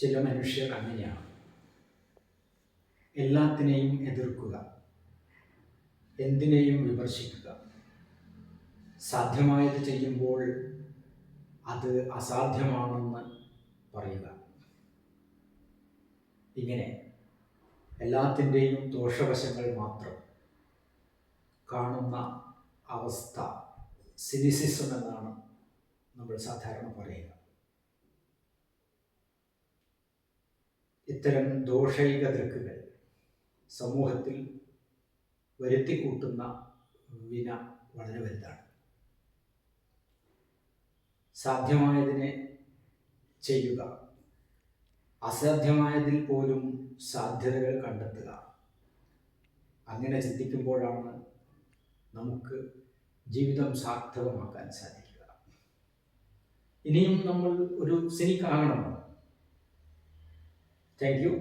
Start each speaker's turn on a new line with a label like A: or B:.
A: ചില മനുഷ്യർ അങ്ങനെയാണ്. എല്ലാത്തിനെയും എതിർക്കുക, എന്തിനേയും വിമർശിക്കുക, സാധ്യമായത് ചെയ്യുമ്പോൾ അത് അസാധ്യമാണെന്ന് പറയുക. ഇങ്ങനെ എല്ലാത്തിൻ്റെയും ദോഷവശങ്ങൾ മാത്രം കാണുന്ന അവസ്ഥ സിനിസിസം എന്നാണ് നമ്മൾ സാധാരണ പറയുക. ഇത്തരം ദോഷൈക ദൃക്കുകൾ സമൂഹത്തിൽ വരുത്തിക്കൂട്ടുന്ന വിന വളരെ വലുതാണ്. സാധ്യമായതിനെ ചെയ്യുക, അസാധ്യമായതിൽ പോലും സാധ്യതകൾ കണ്ടെത്തുക. അങ്ങനെ ചിന്തിക്കുമ്പോഴാണ് നമുക്ക് ജീവിതം സാർത്ഥകമാക്കാൻ സാധിക്കുക. ഇനിയും നമ്മൾ ഒരു സിനിക് ആകണമോ? Thank you.